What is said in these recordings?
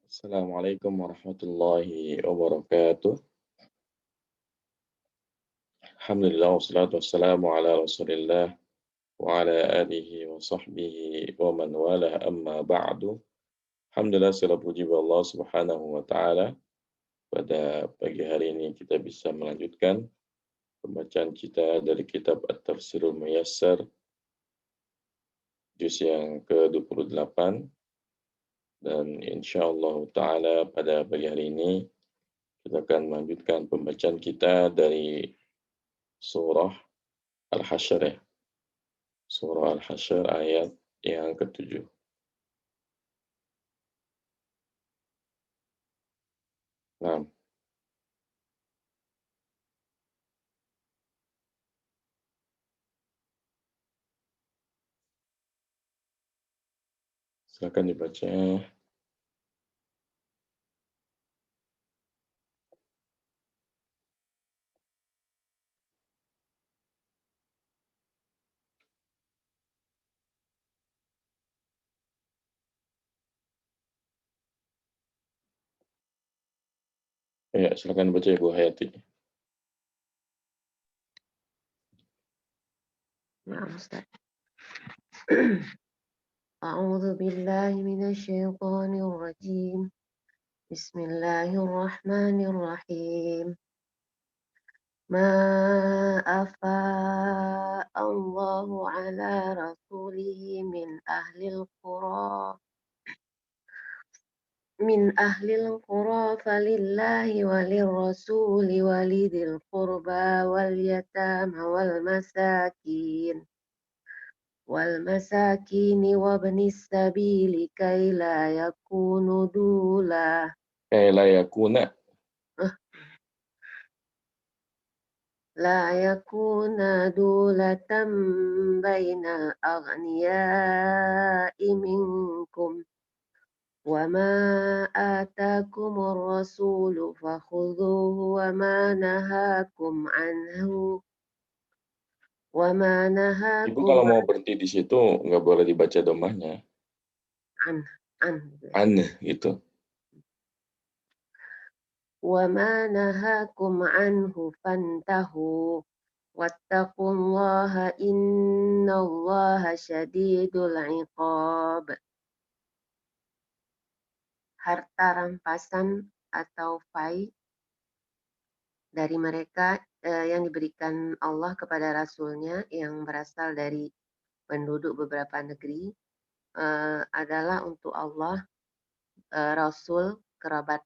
Assalamualaikum warahmatullahi wabarakatuh. Alhamdulillah wassalatu wassalamu ala Rasulillah wa ala alihi wa sahbihi wa man wala amma ba'du. Alhamdulillah segala puji bagi Allah Subhanahu wa taala. Pada pagi hari ini kita bisa melanjutkan pembacaan kita dari kitab At-Tafsirul Muyassar juz yang ke-28 dan insyaallah taala pada pagi hari ini kita akan melanjutkan pembacaan kita dari surah Al-Hasyr ya. Surah Al-Hasyr ayat yang ke-7. Nah, silakan dibaca. Ya, silakan baca Ibu Hayati. Ya, Ustaz. A'udzu billahi minasyaitonir rajim. Bismillahirrahmanirrahim. Ma afa Allahu ala rasulihi min ahlil qura falillahi walir rasuli walidil qurba wal yatama wal masakini wabnis sabili kai la yakunu dulatan bainal aghniya'i minkum wa ma atakumur rasulu fakhudhuhu wa ma nahakum Ibu kalau mau berhenti di situ nggak boleh dibaca domahnya. An gitu. Wa ma nahakum anhu fantahu wattaqullaha innallaha syadidul iqab. Harta rampasan atau fai dari mereka yang diberikan Allah kepada Rasulnya yang berasal dari penduduk beberapa negeri adalah untuk Allah, Rasul, kerabat,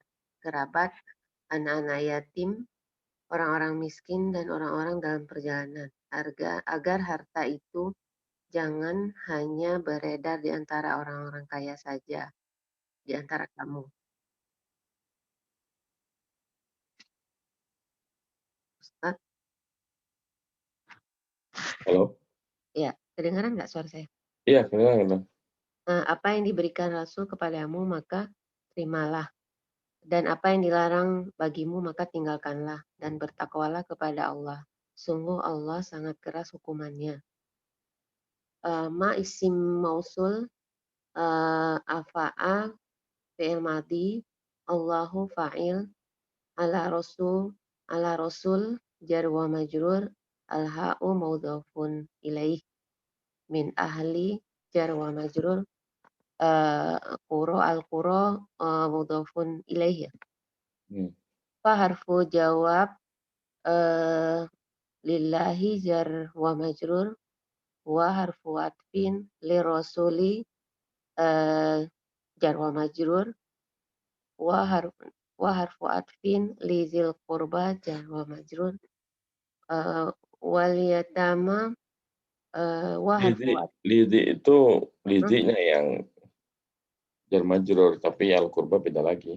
anak-anak yatim, orang-orang miskin, dan orang-orang dalam perjalanan, agar harta itu jangan hanya beredar di antara orang-orang kaya saja, di antara kamu. Ustaz? Halo? Ya, kedengaran nggak suara saya? Iya, kedengaran. Apa yang diberikan Rasul kepadamu, maka terimalah. Dan apa yang dilarang bagimu, maka tinggalkanlah. Dan bertakwalah kepada Allah. Sungguh Allah sangat keras hukumannya. Ma isim mausul, afa'a, fi'il madi, Allahu fa'il, ala rasul, jar wa majrur, al-ha'u maudhafun ilaih, min ahli, jar wa majrur, al-qura mudhafun ilaih ya. Fa harfu jawab lillahi jar wa majrur wa harfu atfin li rasuli jar wa majrur wa harfu atfin li zil qurba jar wa majrur wal yatama wa harfu Lizi itu lizinya yang jar majrur, tapi al-qurba beda lagi.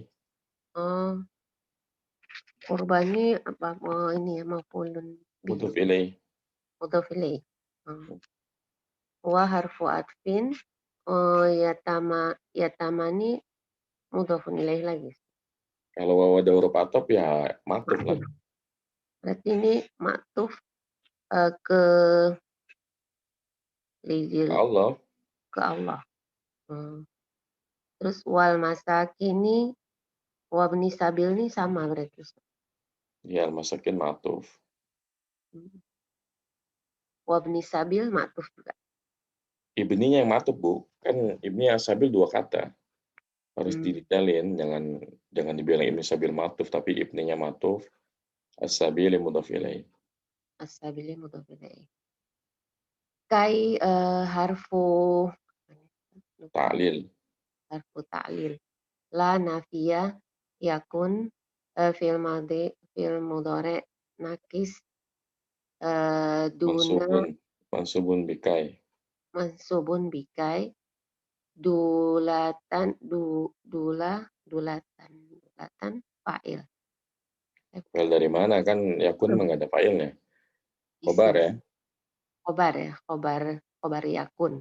Kurbannya apa ini ya maf'ulun Mudhof ilaih. Mudhof ilaih. Hmm. Wa harfu atfin yatamani mudhofun ilaih lagi. Kalau waw ada huruf atop ya matuf lah. Berarti ini maktuf ke Ke Allah. Allah. Terus wal masakini wabni sabil ini sama berarti. Ya, masakin matuf. Wabni sabil maktuf juga. Ibninya yang matuf, Bu. Kan ibni asabil 2 kata. Harus didetailin, jangan dibilang ibni sabil matuf, tapi ibninya matuf, as-sabili mudhaf ilaih. As-sabili mudhaf ilaih. Kai harfu Ta'lil. harfu ta'lil. La nafiya yakun fil mudhari nakis duna Mansubun bikai. mansubun bikai dulatan dulatan fa'il. Fa'il dari mana? Kan yakun nggak ada fa'ilnya. Khobar ya? Khobar ya, khobar yakun.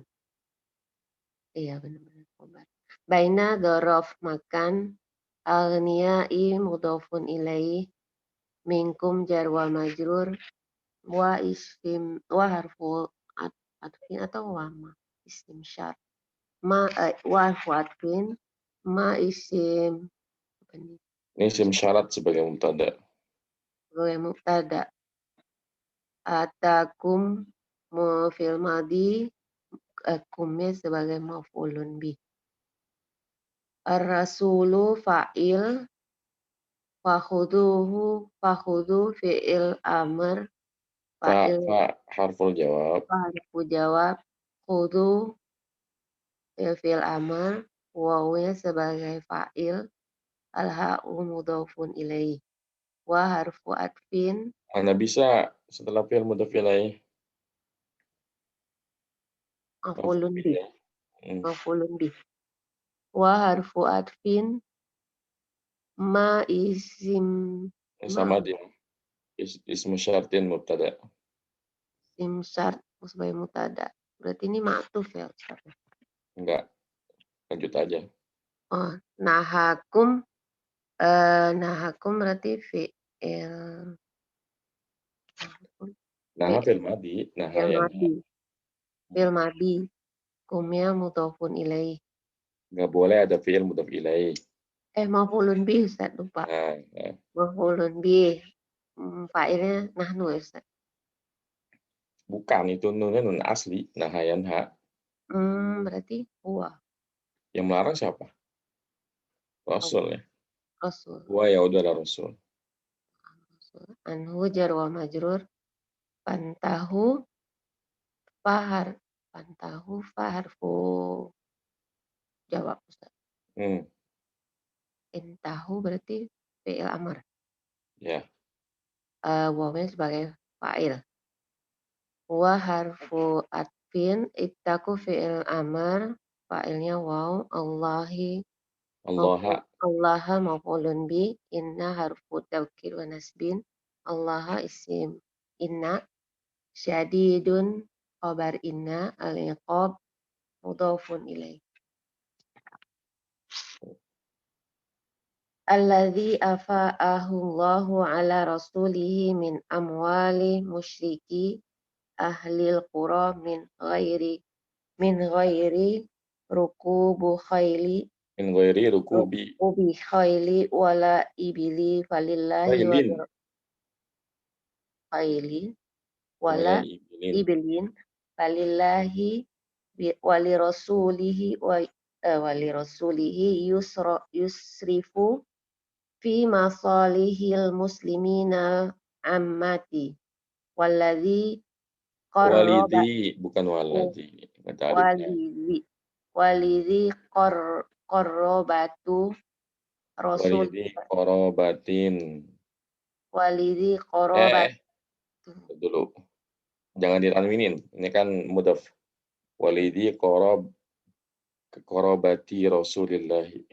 Iya benar-benar khobar. Baina dzaraf makan aghniyai mudhafun ilaih minkum jar wa majrur wa isim wa harfu atfin atau wa ma isim syar wa harfu atfin ma isim apa nih? Ini isim syarat sebagai mubtada. Sebagai mubtada. Atakum fil madi kumnya sebagai maf'ulun bih. Ar-rasulu fa'il fakhudu fi'il amr fa'il Fa harful jawab. harfu jawab khudu fi'il amr wawnya sebagai fa'il al-ha'u mudhafun ilaih wa harfu atfin Mana bisa setelah fi'il mudhaf ilaih? maf'ulun bih Ya. maf'ulun bih wa harfu atfin ma isim Sama dia. Ismu syartin mubtada. isim syart sebagai mubtada. Berarti ini ma'tuf ya Ustaz. Enggak, lanjut aja. Oh, nahakum berarti fi'il Nah, fi'il madi, nahayan. Fi'il madi. Kumnya mudhafun ilaih. Enggak boleh ada fi'il mudhaf ilaih. Maf'ulun bih Ustaz, lupa. Nah. Maf'ulun bih. Fa'ilnya nahnu ya Ustaz. Bukan, itu nunnya nun asli, nahayan ha. Berarti huwa. Yang melarang siapa? Rasul ya. Rasul. Huwa ya udahlah Rasul. Anhu jar wa majrur. Pantahu faharfu jawab Ustaz. Intahu berarti fi'il amr. Ya. Wawnya sebagai fa'il. Wa harfu atfin ittaku fi'il amr fa'ilnya waw Allaha maf'ulun bi inna harfu taukid wa nasbin Allaha isim inna syadidun khabar inna al-iqab mudhafun ilaih. Alladzi afa'ahu Allahu ala rasulihi min amwali musyriki ahlil qura min ghairi rukubu khayli Min ghairi rukubi khayli wala ibili falillahi khayli wala ibilin falillahi walirasulihi yusrifu fi masalihil muslimina ammati walladzi qarraba walidhi, bukan waladhi. walidzi qarrabatu rasul Walidhi qorobatin. walidzi qarrabatu Dulu. Jangan ditanwinin. Ini kan mudhaf. Walidhi qorobati Rasulillahi.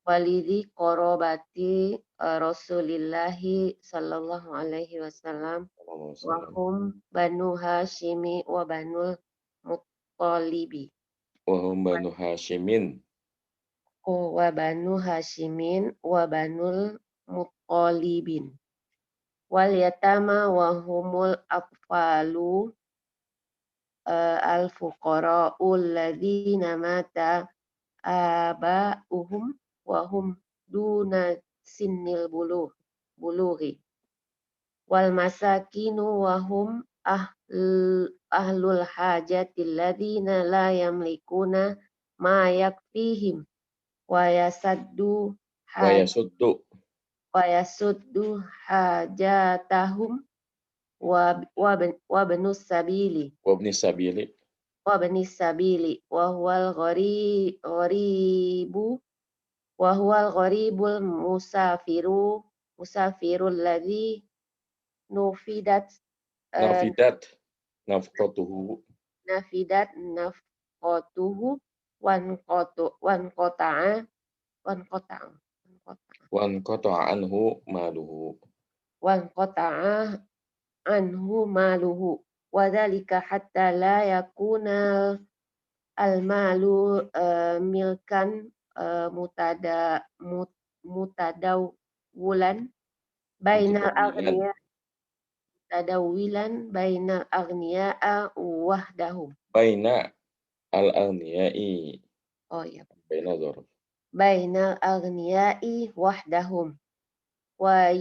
walidhi qorobati Rasulillahi sallallahu alaihi wasallam wahum banu Hashimi wa banul Muttalibi. Wahum banu Hashimin. Wa banu Hashimin wa banul Muttalibin. Wal yatama wa humul atfalu al fuqara'ul ladzina mata aba'uhum wa hum duna sinnil bulughi. Wal masakinu wa hum ahlul hajati ladzina la yamlikuna ma yakfihim wa yasaddu hajatahum wa benus sabili wa huwal gharibul musafirul ladzi nafidat nafqatuhu wan qata'a anhu maluhu wa dzalika hatta la yakuna al malu milkan mutadawulan bainal aghniya wahdahum. Baina al-aghniyai. Oh iya. Baina dzarf. Bainal aghniyai wahdahum. Wa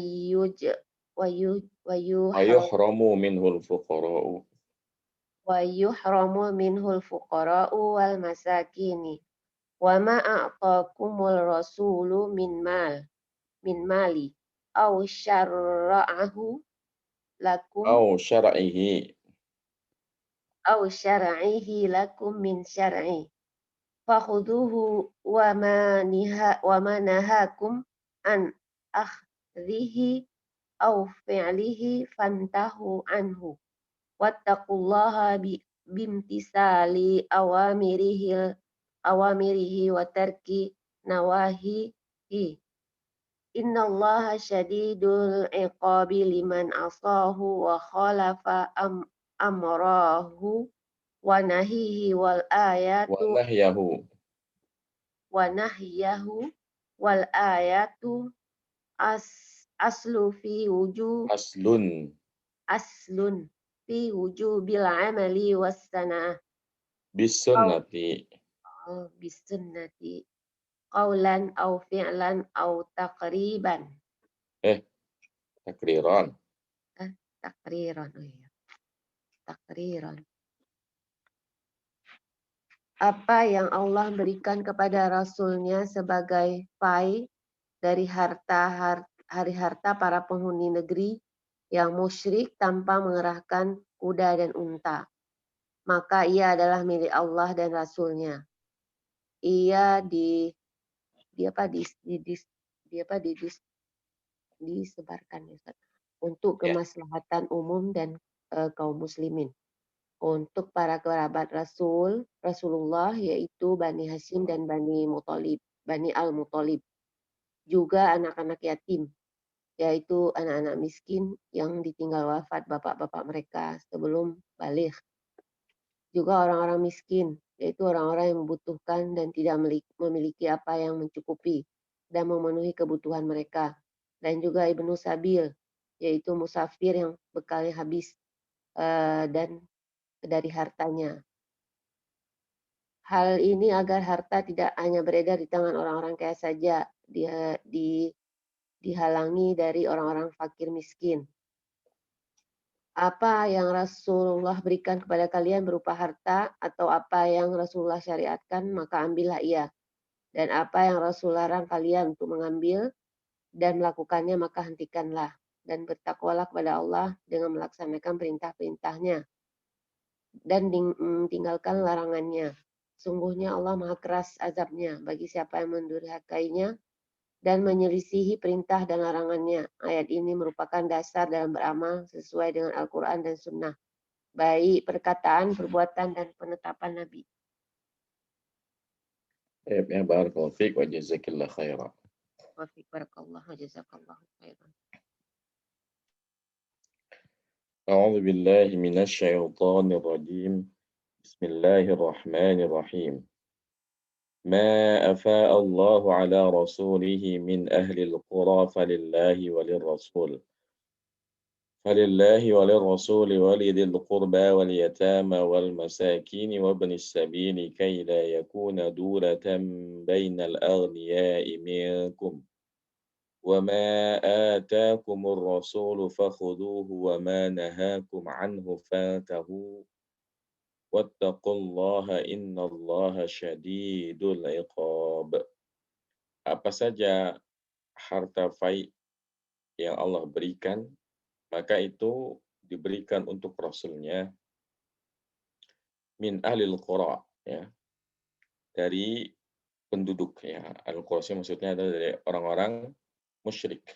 yuhramu minhul fuqara'u. Wa yuhramu minhul fuqara'u wal masakini. Wa ma a'taakumul rasulu min mali aw syara'ahu lakum aw syar'ihi lakum min syar'i fakhuduhu wa ma nahakum an akhdhihi aw fi'lihi fantahu anhu wattaqullaha bimtisali awamirihi wa tarki nawahihi. Innallaha syadidul iqabi liman asahu wa khalafa amrahu wa nahihi wal ayatu wal ayatu aslun fi wujubil amali was sana'ah bisunnati qaulan au fi'lan au takriran. Apa yang Allah berikan kepada Rasulnya sebagai fai dari harta para penghuni negeri yang musyrik tanpa mengerahkan kuda dan unta, maka ia adalah milik Allah dan Rasulnya. Ia disebarkan untuk kemaslahatan umum dan kaum muslimin. Untuk para kerabat Rasulullah yaitu Bani Hashim dan Bani Al-Muttalib. Juga anak-anak yatim yaitu anak-anak miskin yang ditinggal wafat bapak-bapak mereka sebelum baligh. Juga orang-orang miskin yaitu orang-orang yang membutuhkan dan tidak memiliki apa yang mencukupi dan memenuhi kebutuhan mereka. Dan juga Ibnu Sabil yaitu musafir yang bekalnya habis dan dari hartanya. Hal ini agar harta tidak hanya beredar di tangan orang-orang kaya saja, dia dihalangi dari orang-orang fakir miskin. Apa yang Rasulullah berikan kepada kalian berupa harta atau apa yang Rasulullah syariatkan, maka ambillah ia. Dan apa yang Rasul larang kalian untuk mengambil dan melakukannya, maka hentikanlah. Dan bertakwalah kepada Allah dengan melaksanakan perintah-perintahnya dan tinggalkan larangannya. Sungguhnya Allah maha keras azabnya bagi siapa yang mendurhakainya dan menyelisihi perintah dan larangannya. Ayat ini merupakan dasar dalam beramal sesuai dengan Al-Quran dan Sunnah, baik perkataan, perbuatan, dan penetapan Nabi. Ya, barakallahu fiik wa jazakillah khairan. wa fiik. Barakallah wa jazakallahu khairan. أعوذ بالله من الشيطان الرجيم بسم الله الرحمن الرحيم ما أفاء الله على رسوله من أهل القرى فلله وللرسول ولذي القربى واليتامى والمساكين وابن السبيل كي لا يكون دولة بين الأغنياء منكم وما آتاكم الرسول فخذوه وما نهاكم عنه فانتهوا واتقوا الله innallaha syadidul iqab. Apa saja harta fai yang Allah berikan, maka itu diberikan untuk Rasulnya min ahlil qura, ya, dari penduduk, ya. Al-qura maksudnya adalah dari orang-orang musyrik.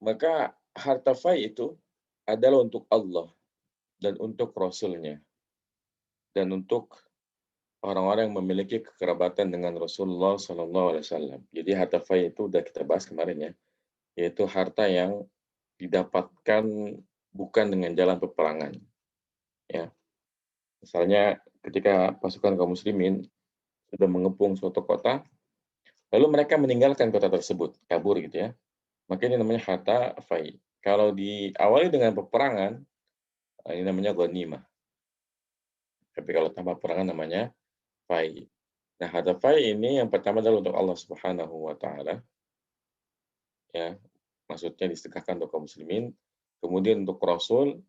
Maka harta fai itu adalah untuk Allah dan untuk Rasulnya dan untuk orang-orang yang memiliki kekerabatan dengan Rasulullah SAW. Jadi harta fai itu udah kita bahas kemarin, ya, yaitu harta yang didapatkan bukan dengan jalan peperangan. Ya, misalnya ketika pasukan kaum muslimin sudah mengepung suatu kota, lalu mereka meninggalkan kota tersebut, kabur gitu ya. Maka ini namanya harta fai. Kalau diawali dengan peperangan, ini namanya ghanimah. Tapi kalau tanpa peperangan namanya fai. Nah, harta fai ini yang pertama adalah untuk Allah Subhanahu wa taala, ya. Maksudnya disedekahkan untuk kaum muslimin, kemudian untuk Rasul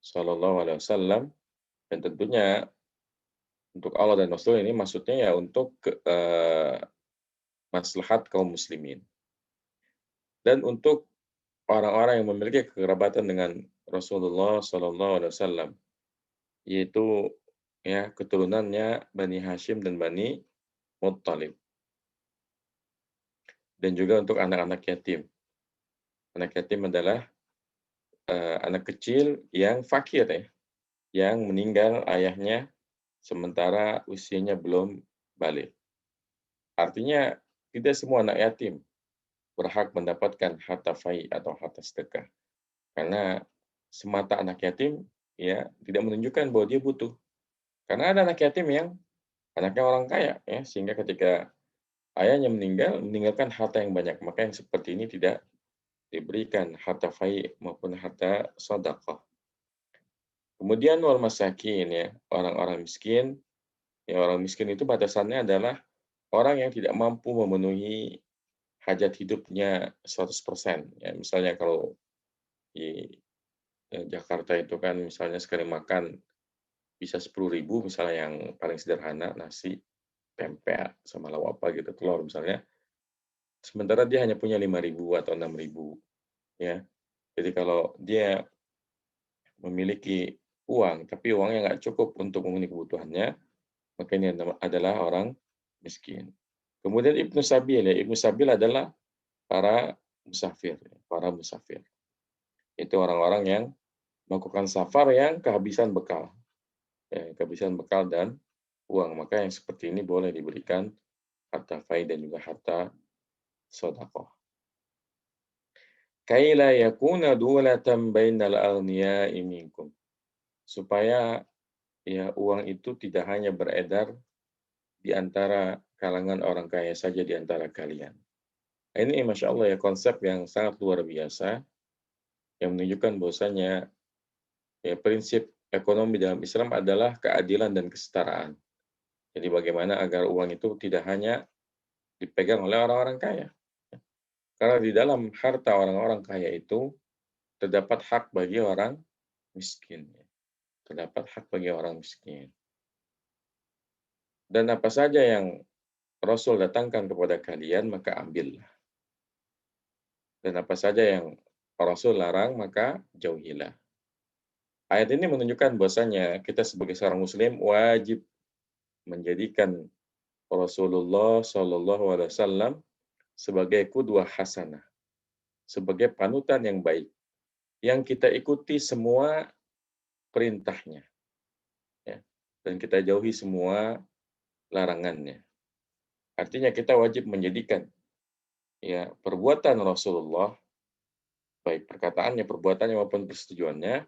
Shallallahu alaihi wasallam, dan tentunya untuk Allah dan Rasul ini maksudnya ya untuk maslahat kaum muslimin. Dan untuk orang-orang yang memiliki kekerabatan dengan Rasulullah Shallallahu alaihi wasallam, yaitu ya keturunannya Bani Hashim dan Bani Muttalib. Dan juga untuk anak-anak yatim. Anak yatim adalah anak kecil yang fakir, ya, yang meninggal ayahnya sementara usianya belum balik. Artinya tidak semua anak yatim berhak mendapatkan harta fai atau harta sedekah. Karena semata anak yatim ya tidak menunjukkan bahwa dia butuh. Karena ada anak yatim yang anaknya orang kaya, ya, sehingga ketika ayahnya meninggal meninggalkan harta yang banyak, maka yang seperti ini tidak diberikan harta fai maupun harta sedekah. Kemudian wal masakin, ya, orang-orang miskin. Ya, orang miskin itu batasannya adalah orang yang tidak mampu memenuhi hajat hidupnya 100%. Ya, misalnya kalau di Jakarta itu kan misalnya sekali makan bisa 10.000 misalnya yang paling sederhana, nasi, pempek, sama lauk apa gitu, telur misalnya. Sementara dia hanya punya 5.000 atau 6.000, ya. Jadi kalau dia memiliki uang, tapi uangnya nggak cukup untuk memenuhi kebutuhannya, maka ini adalah orang miskin. Kemudian Ibnu Sabil, ya. Ibnu Sabil adalah para musafir, ya, para musafir. Itu orang-orang yang melakukan safar yang kehabisan bekal, ya, kehabisan bekal dan uang. Maka yang seperti ini boleh diberikan harta fai dan juga harta sedekah. Kaila yakuna dulatan bainal aghniya'i minkum. Supaya ya uang itu tidak hanya beredar di antara kalangan orang kaya saja di antara kalian. Ini Masya Allah ya konsep yang sangat luar biasa yang menunjukkan bahwasanya ya prinsip ekonomi dalam Islam adalah keadilan dan kesetaraan. Jadi bagaimana agar uang itu tidak hanya dipegang oleh orang-orang kaya. Karena di dalam harta orang-orang kaya itu terdapat hak bagi orang miskin. Terdapat hak bagi orang miskin. Dan apa saja yang Rasul datangkan kepada kalian, maka ambillah. Dan apa saja yang Rasul larang, maka jauhilah. Ayat ini menunjukkan bahwasanya kita sebagai seorang muslim wajib menjadikan Rasulullah Shallallahu alaihi wasallam sebagai qudwah hasanah, sebagai panutan yang baik, yang kita ikuti semua perintahnya, ya, dan kita jauhi semua larangannya. Artinya kita wajib menjadikan ya perbuatan Rasulullah, baik perkataannya, perbuatannya maupun persetujuannya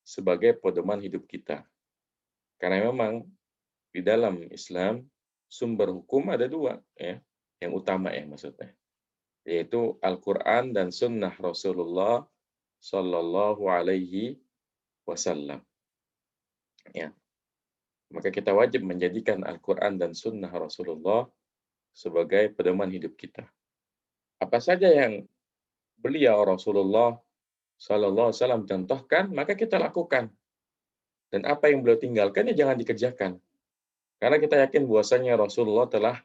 sebagai pedoman hidup kita. Karena memang di dalam Islam sumber hukum ada dua, ya, yang utama ya maksudnya, yaitu Al-Quran dan Sunnah Rasulullah Sallallahu Alaihi Wasallam. Ya, maka kita wajib menjadikan Al-Quran dan Sunnah Rasulullah sebagai pedoman hidup kita. Apa saja yang beliau Rasulullah Sallallahu Alaihi Wasallam contohkan, maka kita lakukan. Dan apa yang beliau tinggalkan ya jangan dikerjakan. Karena kita yakin bahwasanya Rasulullah telah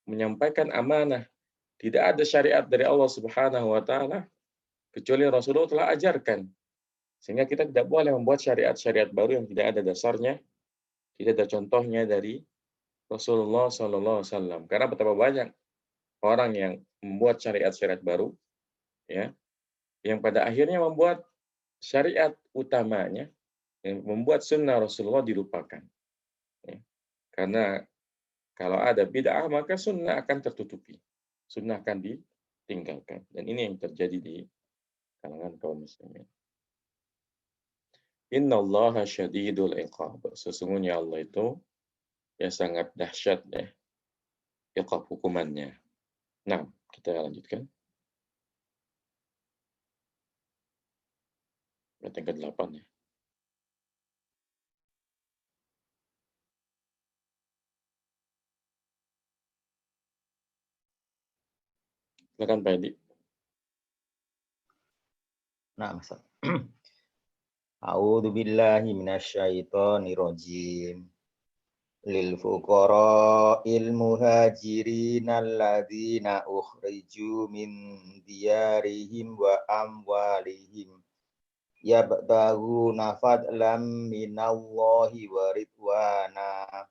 menyampaikan amanah. Tidak ada syariat dari Allah Subhanahu wa taala kecuali Rasulullah telah ajarkan. Sehingga kita tidak boleh membuat syariat-syariat baru yang tidak ada dasarnya, tidak ada contohnya dari Rasulullah Sallallahu Alaihi Wasallam. Karena betapa banyak orang yang membuat syariat-syariat baru, ya, yang pada akhirnya membuat syariat utamanya, yang membuat sunnah Rasulullah dilupakan. Ya. Karena kalau ada bid'ah maka sunnah akan tertutupi, sunnah akan ditinggalkan. Dan ini yang terjadi di kalangan kaum muslimin. Innallaha syadidul iqab. Sesungguhnya Allah itu ya sangat dahsyat ya iqab hukumannya. Nah, kita lanjutkan. Ayat yang ke-8 ya. Silakan Pak Edi. Nah, Ustaz. A'udzu billahi minasyaitonir rajim. Lil fuqara'il muhajirin alladzina ukhriju min diyarihim wa amwalihim yabtaghuna fadlan minallahi wa ridwana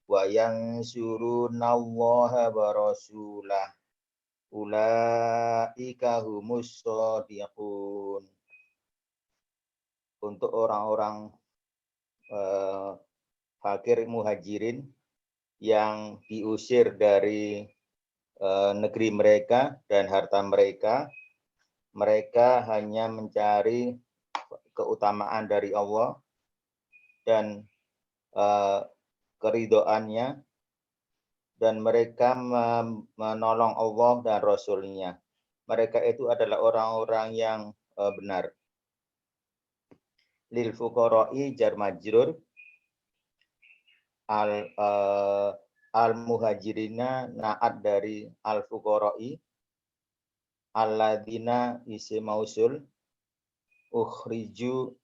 wa yansurunallaha wa rasulahu ulaika humus shadiqun. Untuk orang-orang fakir muhajirin yang diusir dari negeri mereka dan harta mereka, mereka hanya mencari keutamaan dari Allah dan keridhoannya, dan mereka menolong Allah dan Rasul-Nya. Mereka itu adalah orang-orang yang benar. Lil fuqara'i jar majrur, al muhajirina naat dari al fuqara'i, alladzina isim mausul, ukhriju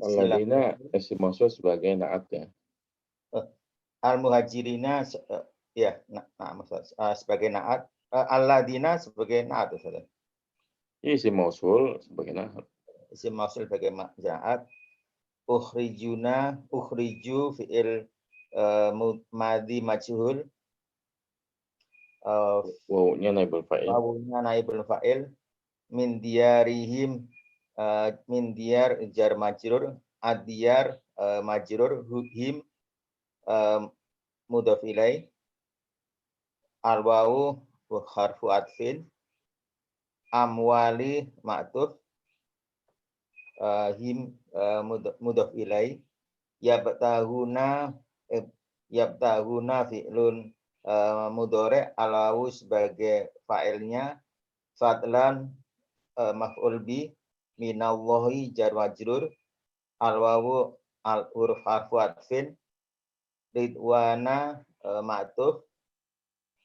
Alladzina isim mausul sebagai naat ya. Al muhajirina ya sebagai naat, alladzina sebagai naat. Isim mausul sebagai naat. Isim mausul sebagai naat. Ukhrijuna, ukhriju fi'il madhi majhul, wawunya naibul fa'il. wawunya naibul fa'il, min diyarihim, min diyar jar majrur, adiyar majrur, him mudhaf ilaih, alwawu harfu atfin, amwali ma'tuf, him mudhaf ilaih, yabtahuna fi'lun mudhari' alawu sebagai fa'ilnya, fadlan maf'ul bi, minallahi jar majrur, alwawu huruf harfu atfin, ridwana ma'tuf,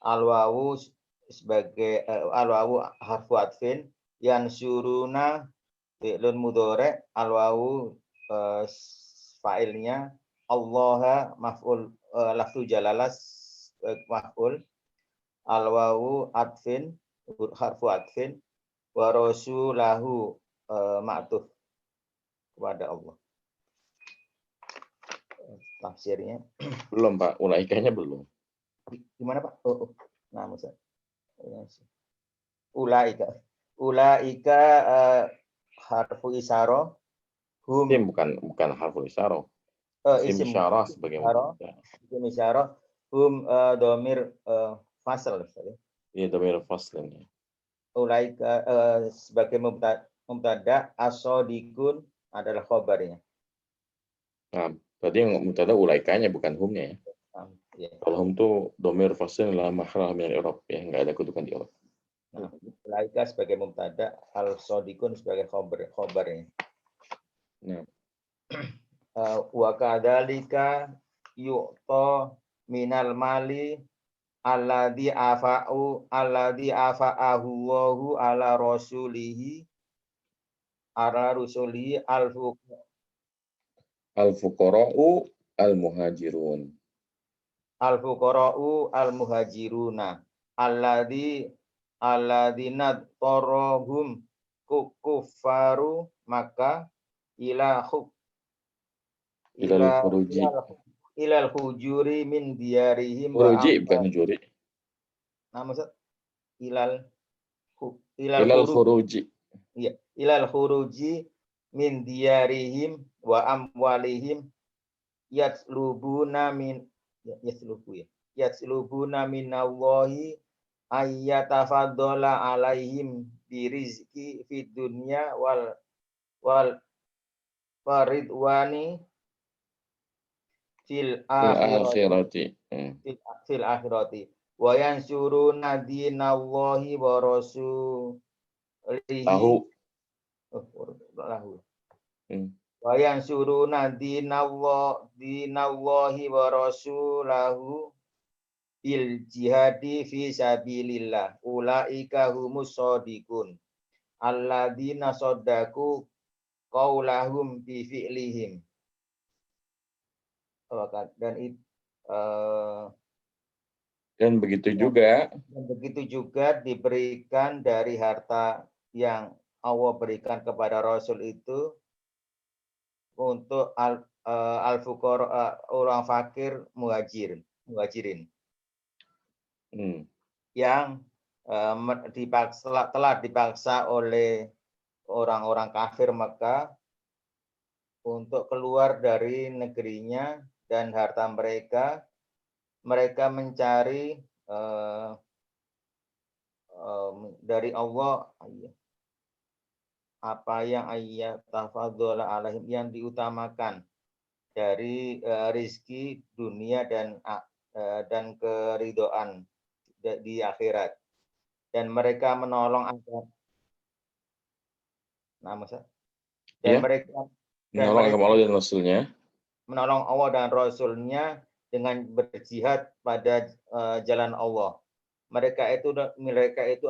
alwawu sebagai alwawu harfu atfin, yansuruna fi'lun mudhari', alwawu fa'ilnya, Allah maf'ul lafzu jalalah maf'ul, alwawu atfin harfu atfin, wa rasulahu ma'tuf kepada Allah. Tafsirnya Belum Pak, ulaikanya belum. gimana Pak? Nah, Ustaz. Ulaika harfu isyarah, hum Isim bukan harful isyarah. Isim isyarah sebagai mubtada. isim isyarah, hum domir fasal. Ini dhamir faslin ya. Ulaika sebagai mubtada, as-sadiqun adalah khabarnya. Nah, tadi yang mubtada ulaikanya bukan humnya ya. Ya. Kalau hum tuh dhamir faslin la mahrah min al-i'rab ya, enggak ada kedudukan di i'rab. Nah, ulaika sebagai mubtada, al-sadiqun sebagai khabarnya. Nah, Wa kadzalika yu'ta minal mali alladzi afa'ahu Allahu ala rasulihi al-fuqara'u al-muhajirun. al-fuqara'u al-muhajiruna alladzina tarahum kuffaru maka ila Ilal khuruji. ilal hujuri min diyarihim Khuruji bukan hujuri. Nah, maksud ilal Khuruji. Iya, ilal khuruji min diyarihim wa amwalihim yatlubuna minallahi ayyatafaddala alaihim birizki fid dunya wal faridwani fil akhirati fil akhirati wa yansuruna dinallahi wa rasulihi wa yansuruna dinallahi wa rasulahu bil jihadi fi sabilillah ulaika humus shadiqun alladzina sadaqu qaulahum bi fi'lihim. Dan begitu juga diberikan dari harta yang Allah berikan kepada Rasul itu untuk al-fuqara, orang fakir muhajirin yang telah dipaksa oleh orang-orang kafir Mekah untuk keluar dari negerinya dan harta mereka mencari dari Allah apa yang ayyatafadhala alaihim yang diutamakan dari rizki dunia dan keridhaan di akhirat, dan mereka menolong agar menolong Allah dan Rasulnya, menolong Allah dan Rasulnya dengan berjihad pada jalan Allah. Mereka itu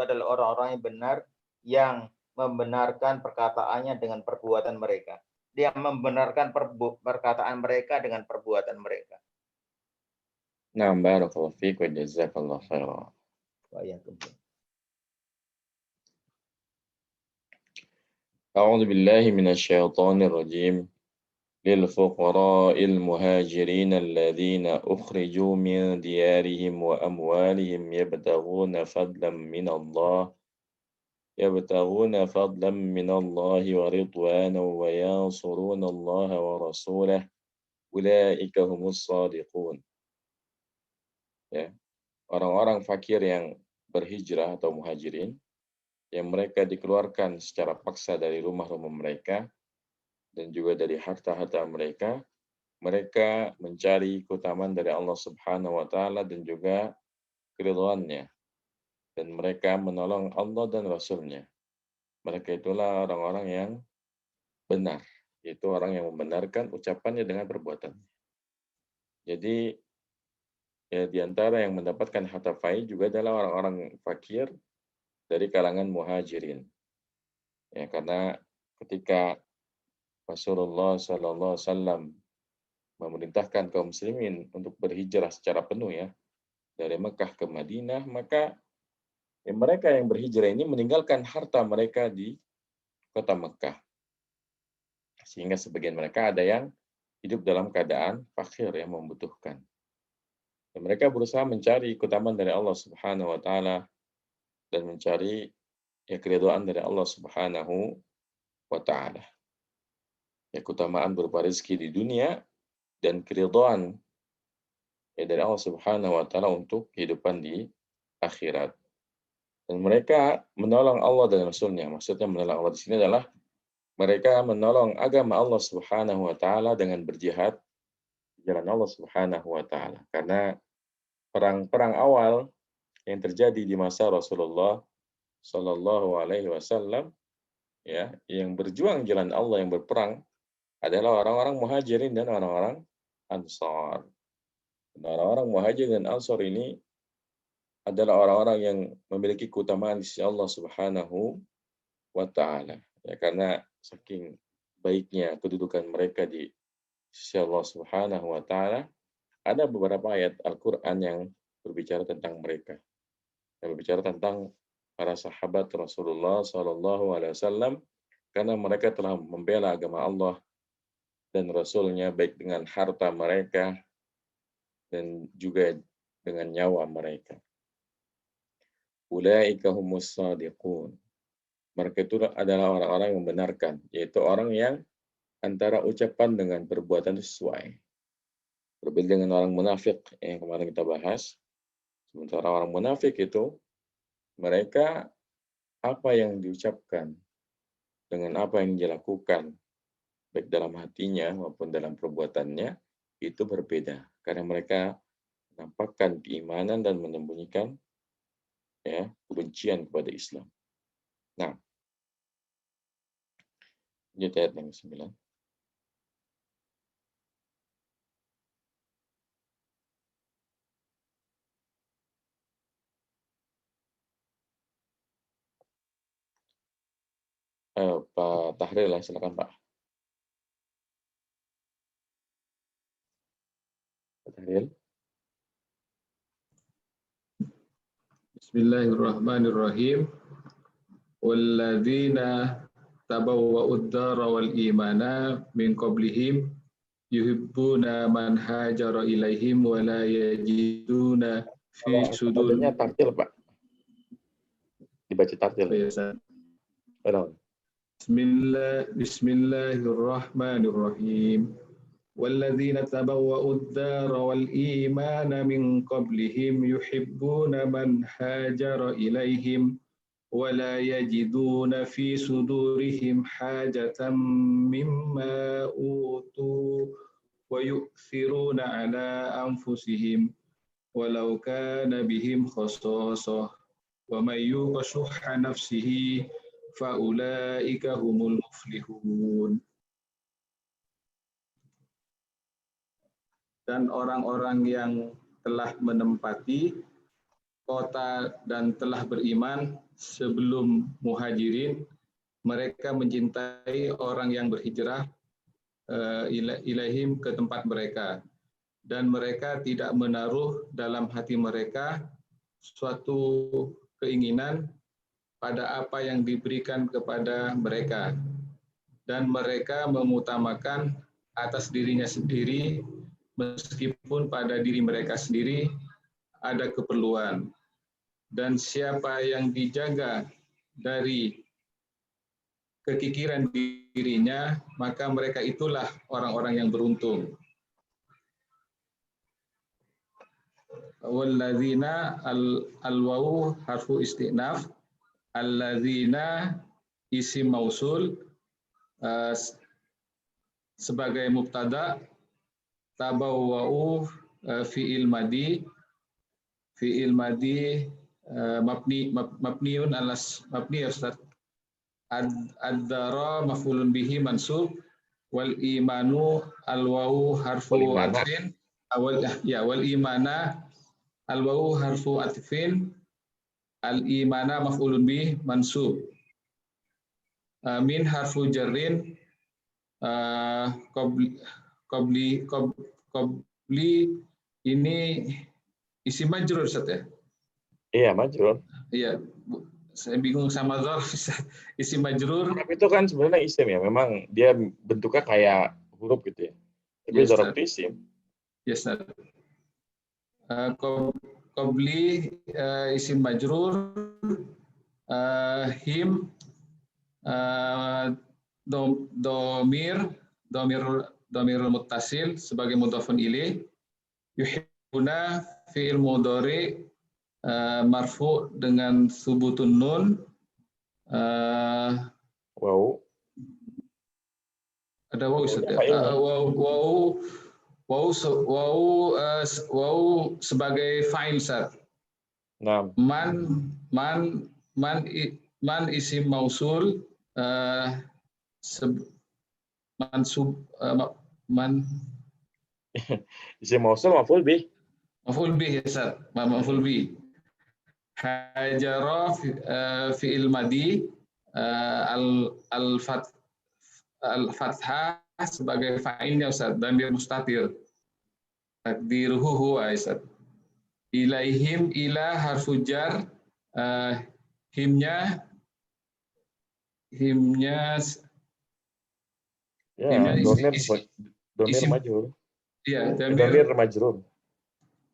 adalah orang-orang yang benar, yang membenarkan perkataannya dengan perbuatan mereka. Dia membenarkan perkataan mereka dengan perbuatan mereka. Nah, barakallahu fiik wa jazakallahu khairan. A'udzu billahi minasy syaithanir rajim. للفقراء المهاجرين الذين أخرجوا من ديارهم وأموالهم يبتغون فضلا من الله ورضوانا وينصرون الله ورسوله أولئك هم الصادقون. Ya, orang-orang fakir yang berhijrah atau muhajirin yang mereka dikeluarkan secara paksa dari rumah-rumah mereka dan juga dari harta-harta mereka mencari keutamaan dari Allah Subhanahu wa taala dan juga keridhaannya, dan mereka menolong Allah dan Rasul-Nya. Mereka itulah orang-orang yang benar, yaitu orang yang membenarkan ucapannya dengan perbuatan. Jadi ya, di antara yang mendapatkan harta faiz juga adalah orang-orang fakir dari kalangan muhajirin. Ya, karena ketika Rasulullah SAW memerintahkan kaum muslimin untuk berhijrah secara penuh ya dari Mekah ke Madinah, maka mereka yang berhijrah ini meninggalkan harta mereka di kota Mekah, sehingga sebagian mereka ada yang hidup dalam keadaan fakir yang membutuhkan. Dan mereka berusaha mencari keutamaan dari Allah Subhanahu wa taala dan mencari keridhaan dari Allah Subhanahu wa taala. Keutamaan berupa rezeki di dunia dan keridhaan dari Allah Subhanahu wa taala untuk kehidupan di akhirat. Dan mereka menolong Allah dan Rasulnya. Maksudnya menolong Allah di sini adalah mereka menolong agama Allah Subhanahu wa taala dengan berjihad di jalan Allah Subhanahu wa taala. Karena perang-perang awal yang terjadi di masa Rasulullah Shallallahu alaihi wasallam, ya, yang berjuang jalan Allah, yang berperang adalah orang-orang Muhajirin dan orang-orang Ansar. Dan orang-orang Muhajirin dan Ansar ini adalah orang-orang yang memiliki keutamaan di sisi Allah Subhanahu wa taala. Ya, karena saking baiknya kedudukan mereka di sisi Allah Subhanahu wa taala, ada beberapa ayat Al-Qur'an yang berbicara tentang mereka. Yang berbicara tentang para sahabat Rasulullah Shallallahu alaihi wasallam karena mereka telah membela agama Allah dan Rasul-Nya baik dengan harta mereka dan juga dengan nyawa mereka. Ulaika humus shadiqun. Mereka itu adalah orang-orang yang membenarkan, yaitu orang yang antara ucapan dengan perbuatan sesuai. Berbeda dengan orang munafik yang kemarin kita bahas. Sementara orang munafik itu, mereka apa yang diucapkan dengan apa yang dilakukan, baik dalam hatinya maupun dalam perbuatannya, itu berbeda. Karena mereka menampakkan keimanan dan menyembunyikan, ya, kebencian kepada Islam. Nah, ini ayat yang 9. Pak Tahril, silakan Pak. Pak Tahril. Bismillahirrahmanirrahim. Walladzina tabawwa'ud dara wal imana min qablihim yuhibbuna man hajara ilaihim wa la yajiduna fi sudurihim. Tartil, Pak. Dibaca tartil. Bismillahirrahmanirrahim. Walladzina tabawwa'ud dara wal imana min qablihim yuhibbuna man hajara ilaihim wa la yajiduna fi sudurihim hajatan mimma utu wa yu'thiruna ala anfusihim walau kana bihim khasasah wa may yuqa shuhha nafsihi fa ulaika humul muflihun. Dan orang-orang yang telah menempati kota dan telah beriman sebelum muhajirin, mereka mencintai orang yang berhijrah ilaihim ke tempat mereka, dan mereka tidak menaruh dalam hati mereka suatu keinginan pada apa yang diberikan kepada mereka, dan mereka mengutamakan atas dirinya sendiri meskipun pada diri mereka sendiri ada keperluan. Dan siapa yang dijaga dari kekikiran dirinya, maka mereka itulah orang-orang yang beruntung. Walladzina al-wawu harfu istinaf, alladzina isim mausul sebagai mubtada, tabawwa'u fi'il madi mabniun alas mabni Ustaz. Ad-dara maf'ulun bihi mansub, wal imanu al-wawu harfu atfin wal imana al-wawu harfu atfin, al-imana maf'ulun bihi mansub, min harfu jarrin, qabli ini isi majrur, Ustaz ya? Iya, majrur. Iya, saya bingung sama dzarf. Isi majrur. Tapi itu kan sebenarnya isim ya, memang dia bentuknya kayak huruf gitu ya. Tapi Yes, dzarf itu isim. Yes, Ustaz. Qabli isim majrur, him domir muttasil sebagai mudhafun ilaih, yuhibbuna fi'il mudhari marfu dengan subutun nun. Wow. Ada waw Ustaz ya? Fa'ilnya. Waw sebagai fa'il Ustaz. Nah, Man isim mausul, man isim mausul maf'ul bih. maf'ul bih ya Ustaz, maf'ul bih. Hajara fi'il madi, al-fathah sebagai fa'ilnya Ustaz, dhamir mustatir. Takdiruhu huwa Ustaz. Ilaihim, ila harfu jar, himnya Ya, domir isim, majrur. ya, Domir majrur.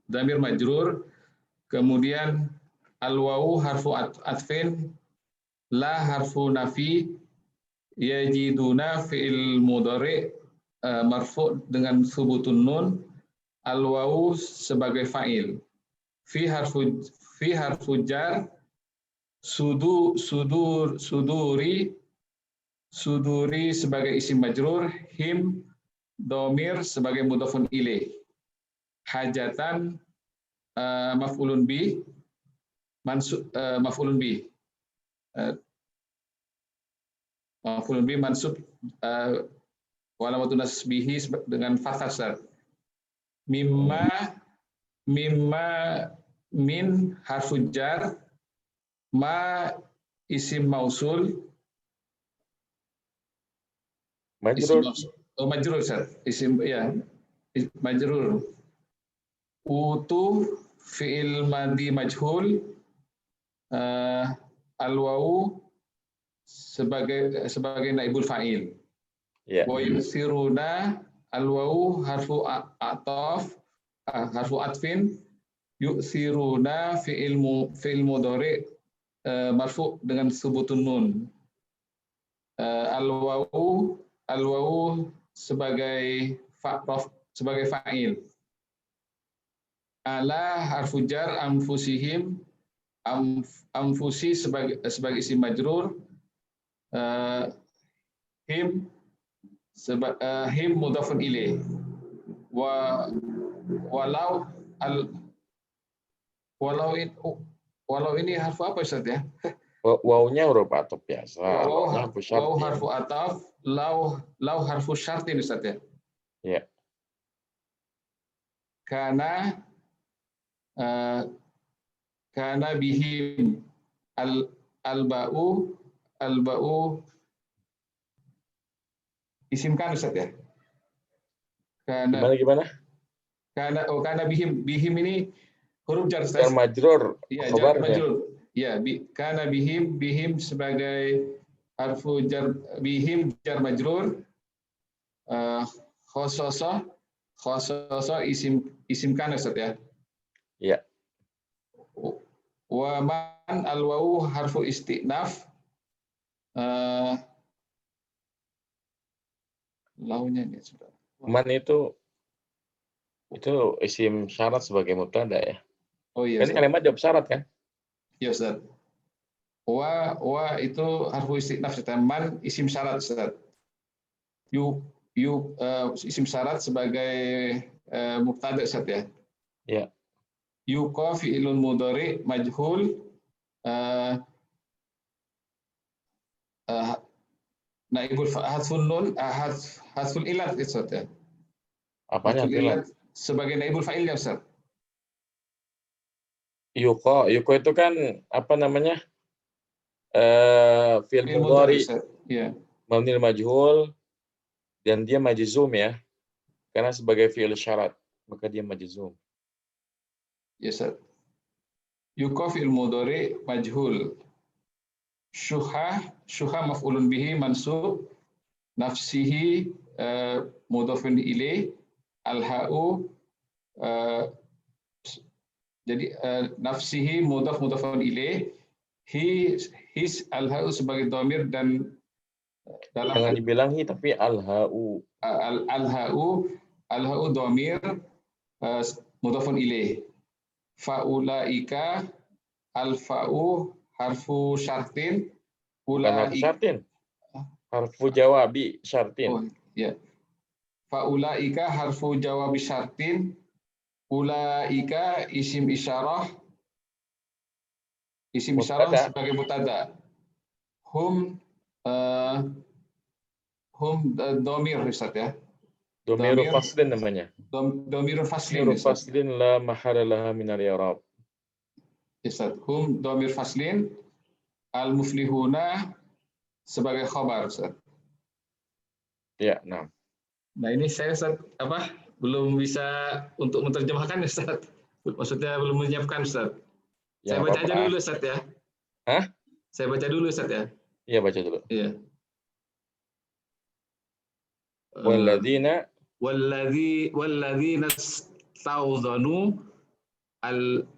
Damir majrur, kemudian al-wawu harfu atfin, la harfu nafi, yajiduna fi'il mudhari marfu dengan subutun nun, al-wawu sebagai fa'il, fi harfu jar, suduri sebagai isim majrur, him domir sebagai mudhafun ilaih. Hajatan maf'ulun bi, maf'ulun bi mansub walamatun nasbihi dengan fathah. Mimma min harfu jar, ma isim mausul, Majrur. Majrur Ustaz. Isim ya, majrur. Utu fi'il madi majhul, al-wawu sebagai naibul fa'il. Ya. Wa yusiruna, al-wawu harfu ataf, harfu atfin, yusiruna fi'il mudhari marfu dengan subutun nun. Al-wawu sebagai fa'il. Ala harfu jar, anfusihim, anfusi sebagai isim majrur, him mudhafun ilaih. Walau ini harfu apa Ustaz ya? Wawunya huruf ataf biasa. Waw harfu ataf, lau harfu syartin Ustaz ya? Ya. Kana bihim al-ba'u isim kan Ustaz ya? Gimana? Kana bihim ini huruf jar Ustaz. Jar majrur. Iya, jar majrur. Ya, kana bihim sebagai harfu jar, bihim jar majrur, khososo isim kana Ustaz ya? Iya. Wa man al-wawu harfu istinaf, launya ini sudah. Man itu isim syarat sebagai mubtada ya. Oh iya. Ini kalimat jawab syarat kan? Iya Ustaz. Wa itu harfu istinaf, man isim syarat Ustaz. Isim syarat sebagai mubtada Ustaz ya. Ya. Yuqa fi'ilun mudhari majhul, naibul hadfun nun, hadful ilat Ustaz ya. Apanya ilat? Sebagai naibul fa'ilnya Ustaz. Yuqa itu kan apa namanya? Fi'il mudhari. Ya. Mabnil majhul dan dia majzum ya. Karena sebagai fi'il syarat, maka dia majzum. Ya Ustaz. Yuqa fi'il mudhari majhul. Syuha maf'ulun bihi mansub, nafsihi mudhafun ilaih, al-ha'u jadi nafsihi mudhafun ilaih, his al-ha'u sebagai dhamir dan dalam jangan dibilang hi tapi al-ha'u. Al-ha'u dhamir mudhafun ilaih. Faulaika al-fa'u harfu syartin, Bukan harfu ulaika. syartin. Harfu jawabi syartin. Oh, ya. Fa'ulaika harfu jawabi syartin, ulaika isim isyarah Mubtada. sebagai mutada. Hum domir Ustaz ya. Domiru faslin namanya. Domirun faslin Domiru Ustaz. faslin la mahala laha minal i'rab. Ustaz. Hum domir faslin, al-muflihuna sebagai khabar Ustaz. Ya, nah. Nah ini saya Ustaz, belum bisa untuk menerjemahkan Ustaz. Maksudnya belum menyiapkan Ustaz. Ya, Saya baca aja apa-apa. dulu Ustaz ya. Hah? Saya baca dulu Ustaz ya. Iya, baca dulu. Iya. Walladzina walladzina stawzanu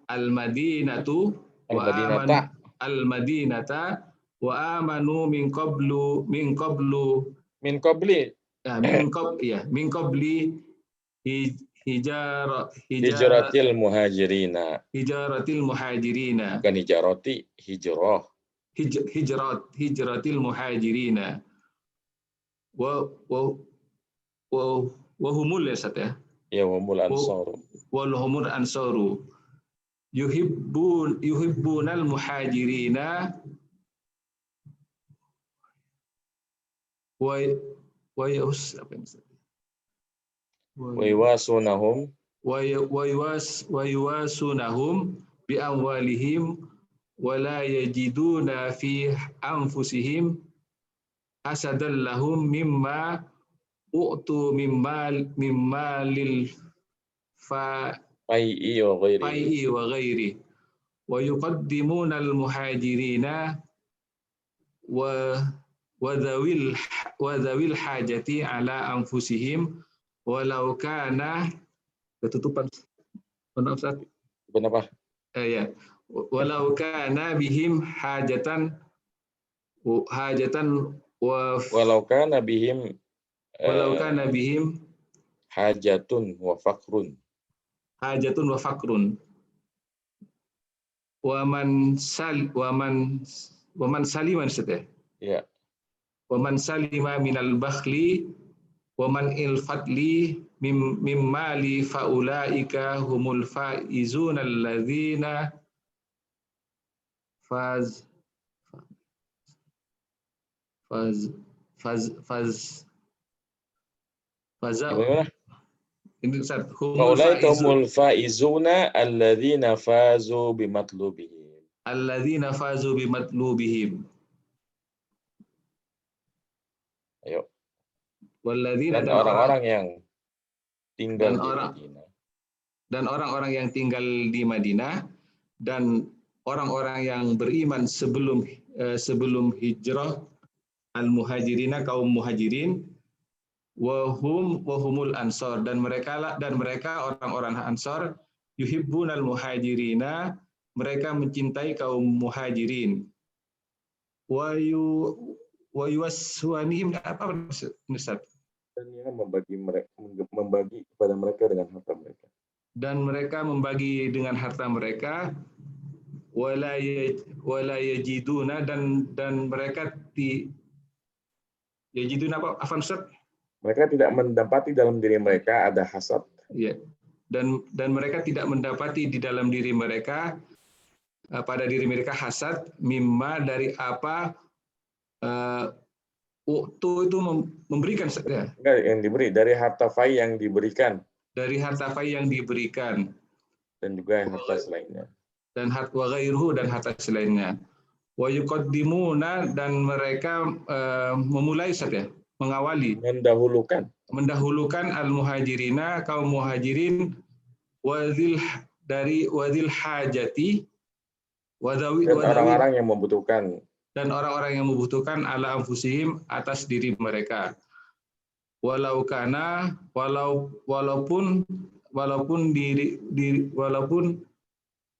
al-madinatu wa amanu al-madinata wa amanu min qablu min qabli hijratil muhajirina. Bukan hijarati, hijrah. Hijratil muhajirina wa humul ya Ustaz ya. Ya, humul ansaru. Wal humul ansaru yuhibbunal muhajirina wa Wayawasunahum bi amwalihim wa la yajiduna fi anfusihim hasadan lahum mimma u'tu mimma lil fai'i wa ghairi wa yuqaddimuna al muhajirina wa dhawil hajati ala anfusihim walau kana ketutupan. Maaf Ustaz. Kenapa? Ya. Walau kana bihim hajatan walau kana bihim hajatun wa fakrun wa man salima Ustaz ya. Wa man salima minal bakhli wa man ilfadli mimmali faulaika humul faizun alladzina faz ini Ustaz, faulaika humul faizuna alladzina fazu bimatlubihim. Ayo. Dan orang-orang yang tinggal di Madinah. Dan orang-orang yang tinggal di Madinah dan orang-orang yang beriman sebelum hijrah al-muhajirina kaum muhajirin wahumul ansor dan mereka orang-orang ansor yuhibbunal muhajirina mereka mencintai kaum muhajirin wa yuwaswanihim apa Ustaz? Dan yang membagi kepada mereka dengan harta mereka. Dan mereka membagi dengan harta mereka wala yajiduna dan mereka yajiduna apa Ustaz? Mereka tidak mendapati dalam diri mereka ada hasad. Ya. Dan mereka tidak mendapati di dalam diri mereka pada diri mereka hasad mimma dari apa itu memberikan ya. Yang diberi dari harta fai yang diberikan. Dari harta fai yang diberikan. Dan juga harta selainnya. Dan harta ghairuhu dan harta selainnya. Wa yuqaddimuna dan mereka memulai ya, mengawali, mendahulukan al-muhajirina kaum muhajirin wadil hajati orang-orang yang membutuhkan dan orang-orang yang membutuhkan ala anfusihim atas diri mereka. Walaupun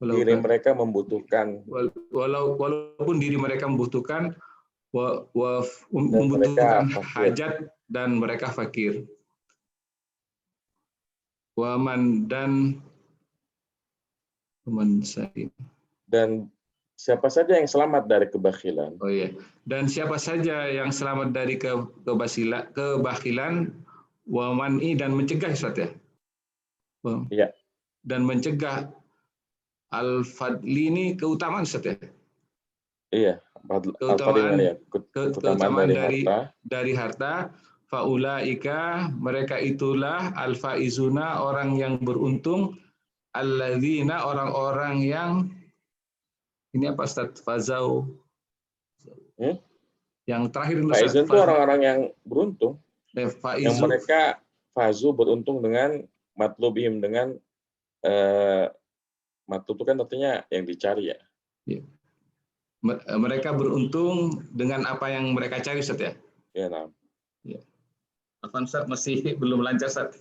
diri mereka membutuhkan. Walaupun diri mereka membutuhkan membutuhkan hajat dan mereka fakir. Dan siapa saja yang selamat dari kebakhilan, Oh iya. Dan siapa saja yang selamat dari kebakhilan, waman'i dan mencegah Ustaz ya. ya, Dan mencegah al-fadli ini keutamaan Ustaz ya. iya, al-fadil ya, keutamaan Keutamaan dari harta, dari harta, faulaika mereka itulah al-faizuna orang yang beruntung, alladzina orang-orang yang ini apa Ustaz? Fazau. hmm? Yang terakhir Ustaz, Faizun itu orang-orang yang beruntung, yang faizu. mereka fazu beruntung dengan matlubihim, dengan matlub itu kan artinya yang dicari ya. Mereka beruntung dengan apa yang mereka cari Ustaz ya. Ya, nah. Ya. Afan Ustaz masih belum lancar Ustaz.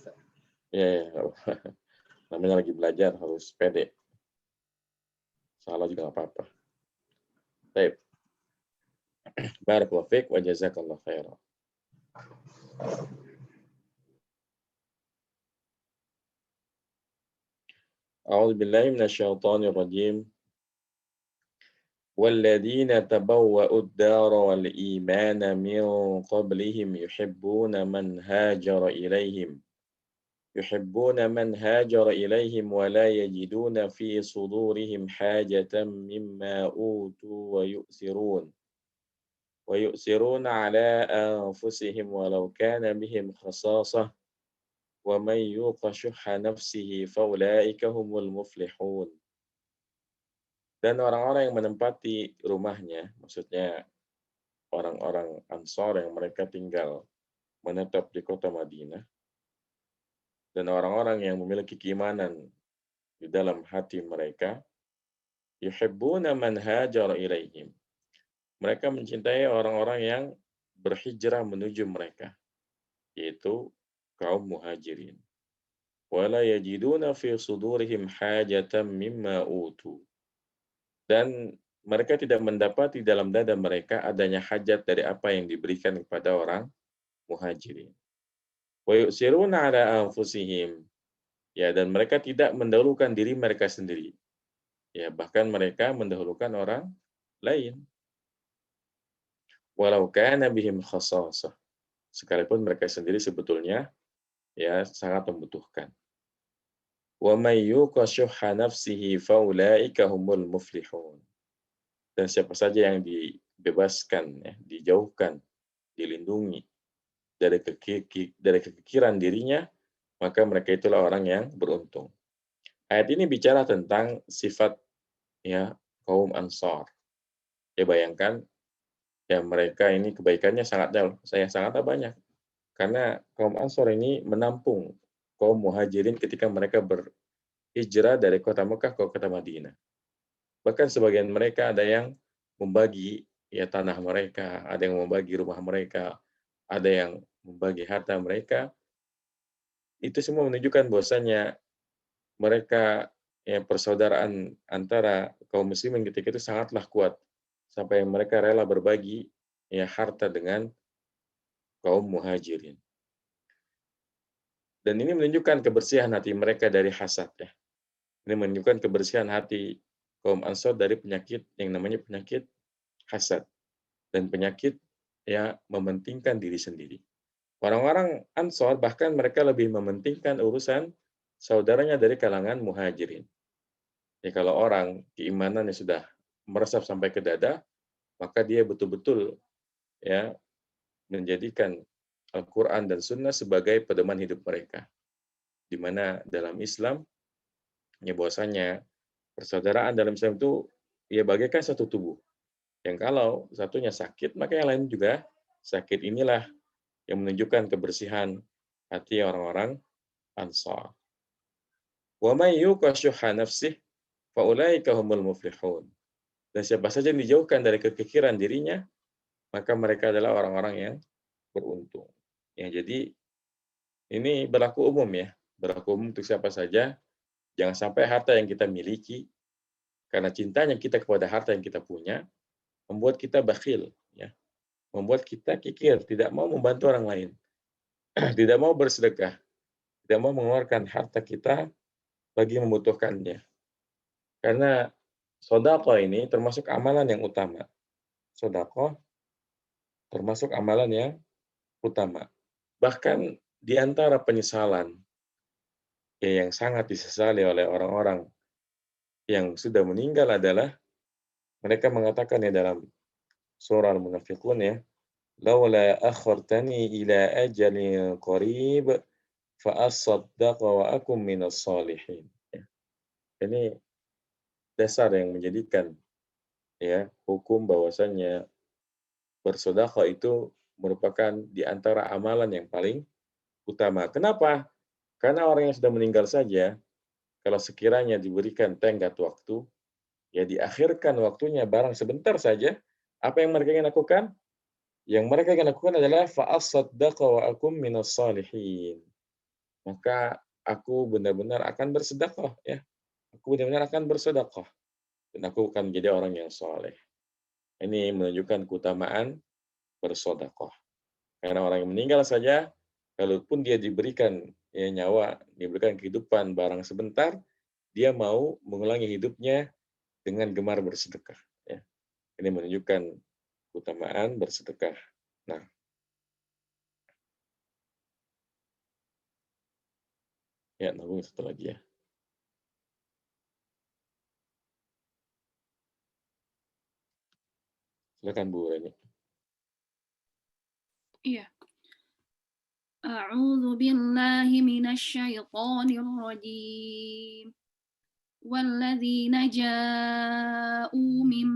Ya, namanya lagi belajar harus pede. Salah juga nggak apa-apa. Baik. Barakallahu fiik wa jazakallahu khairan. A'udzu billahi minasyaitonir rajim. والذين تبوأوا الدار والإيمان من قبلهم يحبون من هاجر إليهم ولا يجدون في صدورهم حاجة مما أوتوا ويؤثرون على أنفسهم ولو كان بهم خصاصة ومن يوق شح نفسه فأولئك هم المفلحون. Dan orang-orang yang menempati rumahnya, maksudnya orang-orang Ansor yang mereka tinggal menetap di kota Madinah, dan orang-orang yang memiliki keimanan di dalam hati mereka, yuhibbuna man hajara ilaihim. Mereka mencintai orang-orang yang berhijrah menuju mereka, yaitu kaum muhajirin. Wala yajiduna fi sudurihim hajatan mimma utu. Dan mereka tidak mendapati dalam dada mereka adanya hajat dari apa yang diberikan kepada orang muhajirin. Wa yu'siruna ala anfusihim. Ya, dan mereka tidak mendahulukan diri mereka sendiri. Ya, bahkan mereka mendahulukan orang lain. Walau kana bihim khasasah. Sekalipun mereka sendiri sebetulnya ya sangat membutuhkan. Wa may yuqa syuhha nafsihi faulaika humul muflihun. Dan siapa saja yang dibebaskan, ya, dijauhkan, dilindungi dari kekikiran dirinya, maka mereka itulah orang yang beruntung. Ayat ini bicara tentang sifat ya kaum Ansar. Ya bayangkan ya mereka ini kebaikannya sangat banyak. Karena kaum Ansar ini menampung kaum Muhajirin ketika mereka berhijrah dari kota Mekah ke kota Madinah. Bahkan sebagian mereka ada yang membagi ya tanah mereka, ada yang membagi rumah mereka, ada yang membagi harta mereka. Itu semua menunjukkan bahwasanya mereka ya persaudaraan antara kaum muslimin ketika itu sangatlah kuat sampai mereka rela berbagi ya harta dengan kaum muhajirin. Dan ini menunjukkan kebersihan hati mereka dari hasad ya. Ini menunjukkan kebersihan hati kaum Ansar dari penyakit yang namanya penyakit hasad dan penyakit ya mementingkan diri sendiri. Orang-orang Ansar bahkan mereka lebih mementingkan urusan saudaranya dari kalangan muhajirin. Ya kalau orang keimanannya sudah meresap sampai ke dada, maka dia betul-betul ya menjadikan Al-Quran dan Sunnah sebagai pedoman hidup mereka. Di mana dalam Islam ya bahwasanya persaudaraan dalam Islam itu ya bagaikan satu tubuh. Yang kalau satunya sakit, maka yang lain juga sakit. Inilah yang menunjukkan kebersihan hati orang-orang Ansar. Wa may yuqa syuhha nafsihi fa ulaika humul muflihun. Dan siapa saja yang dijauhkan dari kekikiran dirinya, maka mereka adalah orang-orang yang beruntung. Ya, jadi ini berlaku umum ya, berlaku umum untuk siapa saja. Jangan sampai harta yang kita miliki karena cintanya kita kepada harta yang kita punya membuat kita bakhil, ya, membuat kita kikir, tidak mau membantu orang lain, tidak mau bersedekah, tidak mau mengeluarkan harta kita bagi membutuhkannya. Karena Sedekah ini termasuk amalan yang utama. Sedekah termasuk amalan yang utama. Bahkan di antara penyesalan yang sangat disesali oleh orang-orang yang sudah meninggal adalah mereka mengatakan ya dalam surah Al-Munafiqun ya, "Laula akhartani ila ajalin qarib fa asaddaqa wa akum minas shalihin." Ya, ini dasar yang menjadikan ya hukum bahwasanya bersedekah itu merupakan di antara amalan yang paling utama. Kenapa? Karena orang yang sudah meninggal saja, kalau sekiranya diberikan tenggat waktu, ya diakhirkan waktunya barang sebentar saja, apa yang mereka ingin lakukan? Yang mereka ingin lakukan adalah fa'asaddaqa wa akum minas salihin. Maka aku benar-benar akan bersedekah ya. Aku benar-benar akan bersedekah dan aku akan menjadi orang yang saleh. Ini menunjukkan keutamaan bersedekah. Karena orang yang meninggal saja, kalaupun dia diberikan ya, nyawa, diberikan kehidupan barang sebentar, dia mau mengulangi hidupnya dengan gemar bersedekah. Ya. Ini menunjukkan keutamaan bersedekah. Nah, ya nabung satu lagi ya. Silakan Bu Reni. Iya. A'udzu billahi minasyaitonir rajim. والذين جاءوا من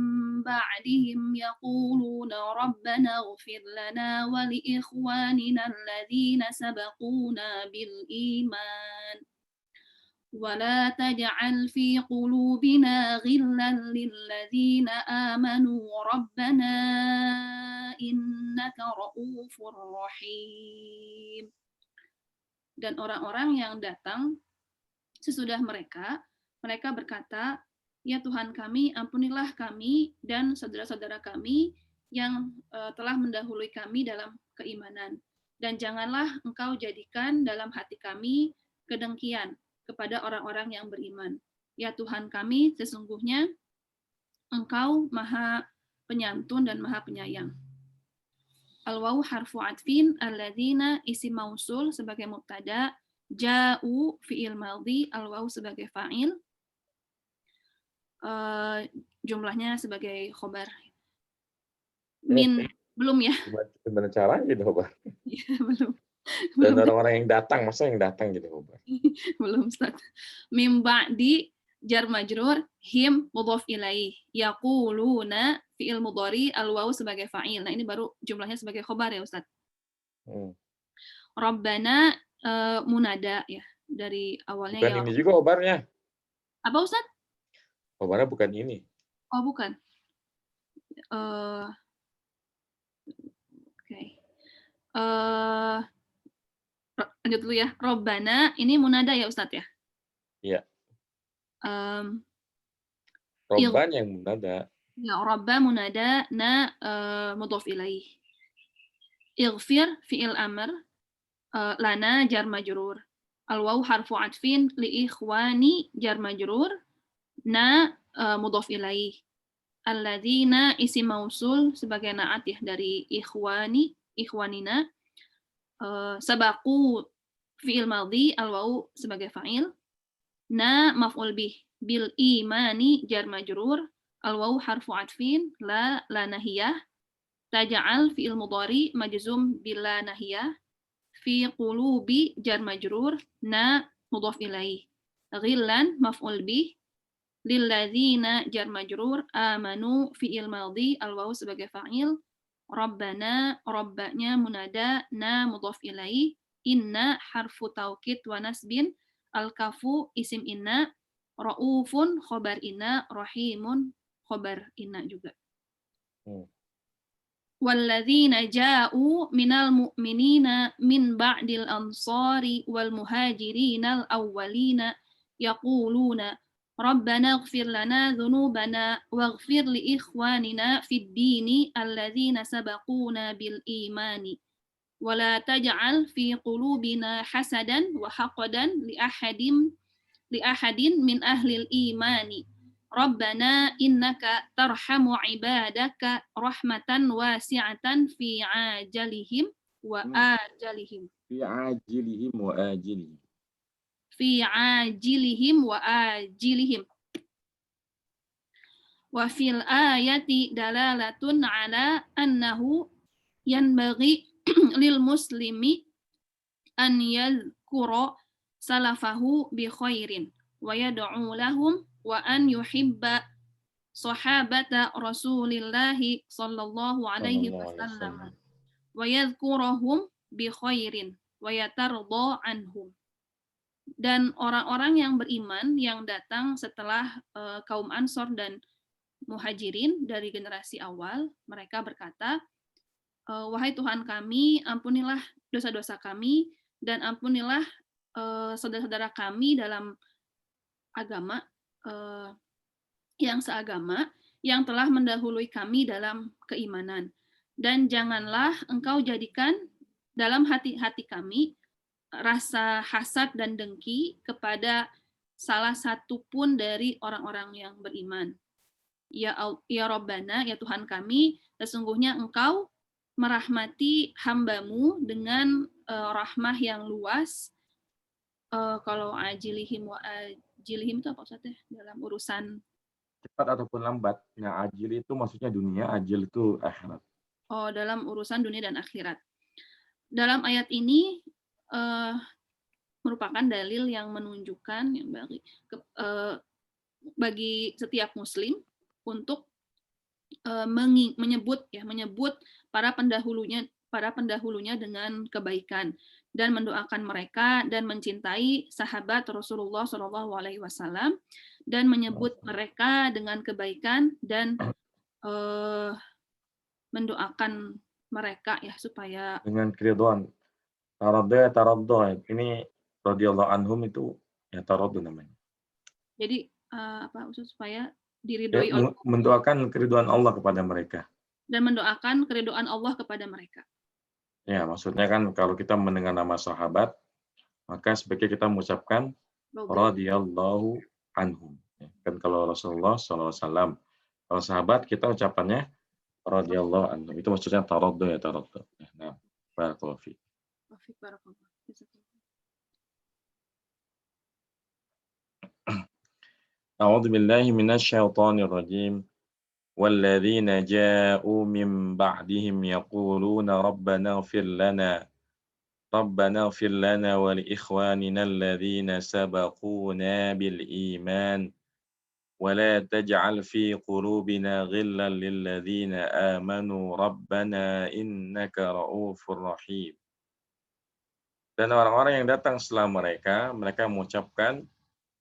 بعدهم يقولون ربنا اغفر لنا ولإخواننا الذين سبقونا بالإيمان ولا تجعل في قلوبنا غلا للذين آمنوا ربنا إنك رؤوف رحيم. Dan orang-orang yang datang sesudah mereka berkata, ya Tuhan kami, ampunilah kami dan saudara-saudara kami yang telah mendahului kami dalam keimanan. Dan janganlah engkau jadikan dalam hati kami kedengkian kepada orang-orang yang beriman. Ya Tuhan kami, sesungguhnya engkau maha penyantun dan maha penyayang. Al-wawu harfu atfin, alladzina isim mausul sebagai mubtada, ja'u fi'il madhi, al-wawu sebagai fa'il, jumlahnya sebagai khobar. Min, belum ya? Gimana caranya gitu, Pak? Ya, belum. Dan orang-orang yang datang, masa yang datang gitu, Pak? Belum, Ustaz. Min ba'di jar majrur, him mudhaf ilaih. Yaquluna fi'il mudhari, al-wawu sebagai fa'il. Nah, ini baru jumlahnya sebagai khobar ya, Ustaz. Rabbana munada ya. Dari awalnya bukan ya. Ini juga khobarnya. Apa, Ustaz? Khobarnya bukan ini. Oh, bukan. Oke. Lanjut dulu ya. Robbana ini munada ya Ustadz ya? Iya. Robban yang munada. Ya, robba munada na mudhof ilaih. Ighfir fi'il amr lana jar majrur. Al-waw harfu atfin li ikhwani jar majrur na mudhof ilaih. Alladzina isim mausul sebagai naat ya dari ikhwani, ikhwanina. Sabaku fi'il madhi, al-waw sebagai fa'il. Na maf'ul bih, bil imani jar majrur, al-waw harfu atfin, la nahiyah. Taja'al fi'il mudhari majzum bil la nahiyah. Fi qulubi jar majrur, na mudhaf ilaih. Ghillan maf'ul bih, lilladzina jar majrur, amanu fi'il madhi, al-waw sebagai fa'il. Rabbana, rabbanya munada, na mudhaf ilaih. Inna harfu taukid wa nasbin, al-kafu isim inna, ra'ufun khobar inna, rahimun khobar inna juga. Walladzina ja'u minal mu'minina min ba'dil ansari wal muhajirina al-awwalina yaquluna Rabbana ighfir lana dhunubana waghfir li ikhwanina fid dini alladzina sabaquna bil imani wa la taj'al fi qulubina hasadan wa haqadan li ahadin min ahlil imani Rabbana innaka tarhamu ibadaka rahmatan wasi'atan fi ajalihim wa ajalihim. Fi ajilihim wa ajilihim. Fi ajilihim wa ajilihim. Wa fil ayati dalalatun ala annahu yanbaghi lil muslimi an yadhkura salafahu bi khairin wa yad'u lahum wa an yuhibba sahabata Rasulillahi sallallahu alaihi wasallam wa yadhkurahum bi khairin wa yatarda anhum. Dan orang-orang yang beriman yang datang setelah kaum Ansor dan Muhajirin dari generasi awal, mereka berkata, wahai Tuhan kami, ampunilah dosa-dosa kami dan ampunilah saudara-saudara kami dalam agama yang seagama yang telah mendahului kami dalam keimanan. Dan janganlah engkau jadikan dalam hati-hati kami rasa hasad dan dengki kepada salah satu pun dari orang-orang yang beriman. Ya Rabbana, ya Tuhan kami, sesungguhnya engkau merahmati hambamu dengan rahmah yang luas. Kalau ajilihim wa ajilihim itu apa maksudnya? Dalam urusan cepat ataupun lambat. Nah, ajil itu maksudnya dunia, ajil itu akhirat. Oh, dalam urusan dunia dan akhirat. Dalam ayat ini merupakan dalil yang menunjukkan yang bagi setiap muslim untuk menyebut para pendahulunya dengan kebaikan dan mendoakan mereka dan mencintai sahabat Rasulullah SAW dan menyebut mereka dengan kebaikan dan mendoakan mereka ya supaya dengan keridhaan. Taraddu ini radhiyallahu anhum itu ya taraddu namanya. Jadi apa maksud supaya diridhoi oleh mendoakan keridhaan Allah kepada mereka dan mendoakan keridhaan Allah kepada mereka. Ya, maksudnya kan kalau kita mendengar nama sahabat, maka sebaiknya kita mengucapkan radhiyallahu anhum. Kan kalau Rasulullah SAW, kalau sahabat kita ucapannya radhiyallahu anhum. Itu maksudnya taraddu ya taraddu. Nah, barakallahu fiik. A'udzu billahi minasy syaithanir rajim. والذين جاءوا من بعدهم يقولون ربنا اغفر لنا ولإخواننا الذين سبقونا بالإيمان ولا تجعل في قلوبنا غلا للذين آمنوا ربنا إنك رؤوف رحيم. Dan orang-orang yang datang setelah mereka mengucapkan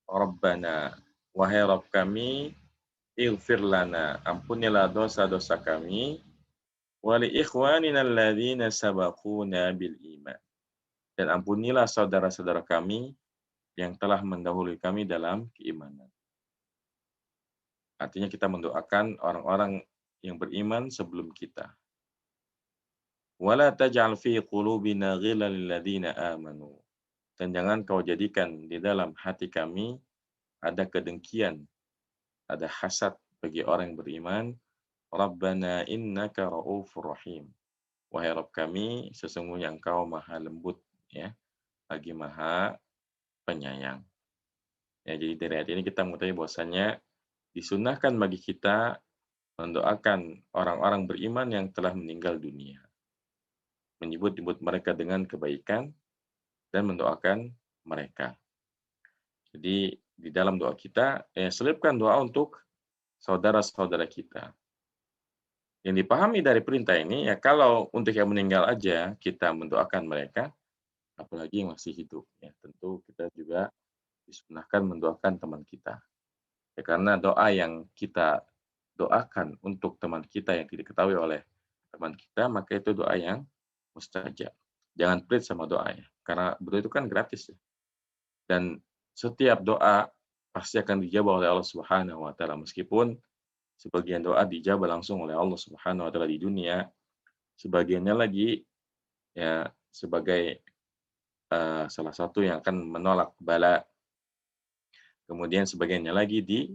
Rabbana, wahai Rabb kami, ighfir lana, ampunilah dosa-dosa kami, wa li ikhwanina alladzina sabaquna bil iman, dan ampunilah saudara-saudara kami yang telah mendahului kami dalam keimanan. Artinya kita mendoakan orang-orang yang beriman sebelum kita. Wala taj'al fi qulubina ghillan lil ladzina amanu, dan jangan kau jadikan di dalam hati kami ada kedengkian, ada hasad bagi orang yang beriman. Rabbana innaka ra'ufur rahim. Wahai Rabb kami, sesungguhnya Engkau maha lembut ya, lagi maha penyayang. Ya, jadi dari ayat ini kita mengetahui bahwasanya disunahkan bagi kita mendoakan orang-orang beriman yang telah meninggal dunia. Menyebut-nyebut mereka dengan kebaikan dan mendoakan mereka. Jadi di dalam doa kita, selipkan doa untuk saudara-saudara kita. Yang dipahami dari perintah ini, ya kalau untuk yang meninggal aja kita mendoakan mereka, apalagi yang masih hidup. Ya, tentu kita juga disunahkan mendoakan teman kita. Ya, karena doa yang kita doakan untuk teman kita yang tidak diketahui oleh teman kita, maka itu doa yang mustajab. Jangan pelit sama doa ya, karena berdoa itu kan gratis ya. Dan setiap doa pasti akan dijawab oleh Allah Subhanahu wa taala, meskipun sebagian doa dijawab langsung oleh Allah Subhanahu wa taala di dunia, sebagiannya lagi ya sebagai salah satu yang akan menolak bala. Kemudian sebagiannya lagi di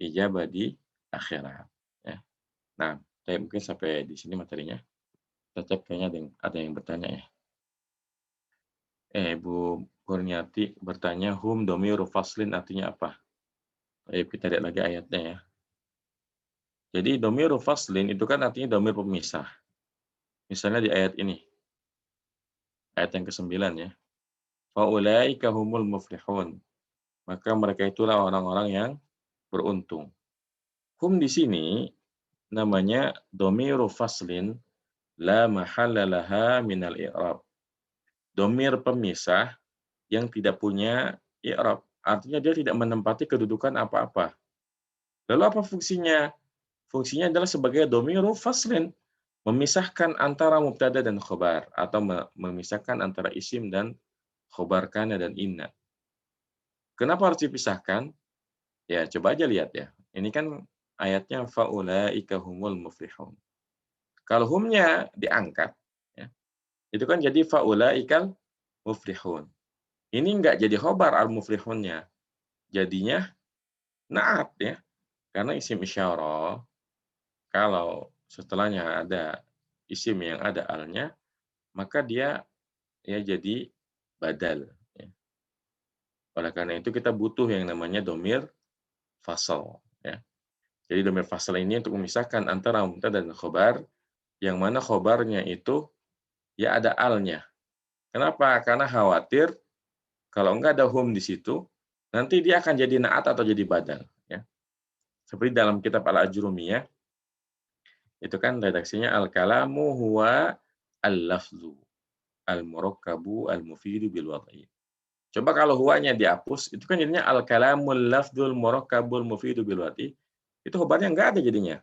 ijabah di akhirat. Ya. Nah, mungkin sampai di sini materinya. Kita cek kayaknya ada yang bertanya ya. Bu Kurniati bertanya, hum domiru faslin artinya apa? Ayo kita lihat lagi ayatnya ya. Jadi domiru faslin itu kan artinya domir pemisah. Misalnya di ayat ini, ayat yang ke-9 ya. Faulaika humul muflihun. Maka mereka itulah orang-orang yang beruntung. Hum di sini namanya domiru faslin la mahalla laha minal i'rab. Domir pemisah yang tidak punya i'rab. Artinya dia tidak menempati kedudukan apa-apa. Lalu apa fungsinya? Fungsinya adalah sebagai domiru faslin, memisahkan antara mubtada dan khobar, atau memisahkan antara isim dan khobar kana dan inna. Kenapa harus dipisahkan? Ya, coba aja lihat ya. Ini kan ayatnya faulaika humul muflihun. Kalau humnya diangkat, ya, itu kan jadi faulaikal muflihun. Ini enggak jadi khobar al-muflihunnya. Jadinya na'at ya. Karena isim isyarah, kalau setelahnya ada isim yang ada alnya, maka dia ya jadi badal. Ya. Oleh karena itu kita butuh yang namanya domir fasal. Ya. Jadi domir fasal ini untuk memisahkan antara mubtada dan khobar, yang mana khobarnya itu ya ada alnya. Kenapa? Karena khawatir kalau enggak ada hum di situ, nanti dia akan jadi na'at atau jadi badal. Ya. Seperti dalam kitab Al-Ajrumiyah, itu kan redaksinya al-kalamu huwa al-lafzu al-murakkabu al-mufidu bil wad'i. Coba kalau huwanya dihapus, itu kan jadinya al-kalamul lafdzul murakkabul mufidu bil wad'i. Itu khobarnya enggak ada jadinya.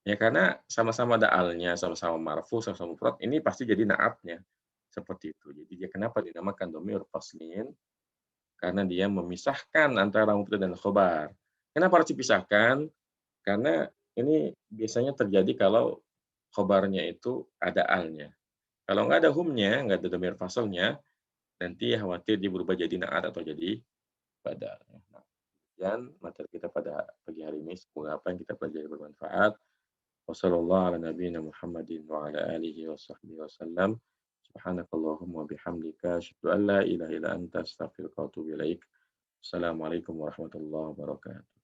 Ya karena sama-sama ada alnya, sama-sama marfu, sama-sama mufrad, ini pasti jadi na'atnya. Seperti itu. Jadi dia kenapa dinamakan domir faslin? Karena dia memisahkan antara mubtada dan khobar. Kenapa harus dipisahkan? Karena ini biasanya terjadi kalau khobarnya itu ada alnya. Kalau nggak ada humnya, nggak ada domir fasalnya, nanti khawatir dia berubah jadi na'at atau jadi badal. Nah, dan materi kita pada pagi hari ini, semoga apa yang kita pelajari bermanfaat. Wassallallahu ala nabiyina Muhammadin wa ala alihi wa sahbihi wasallam. Subhanakallahumma bihamdika asyhadu an la ilaha illa anta astaghfiruka wa atubu ilaik. Assalamualaikum warahmatullahi wabarakatuh.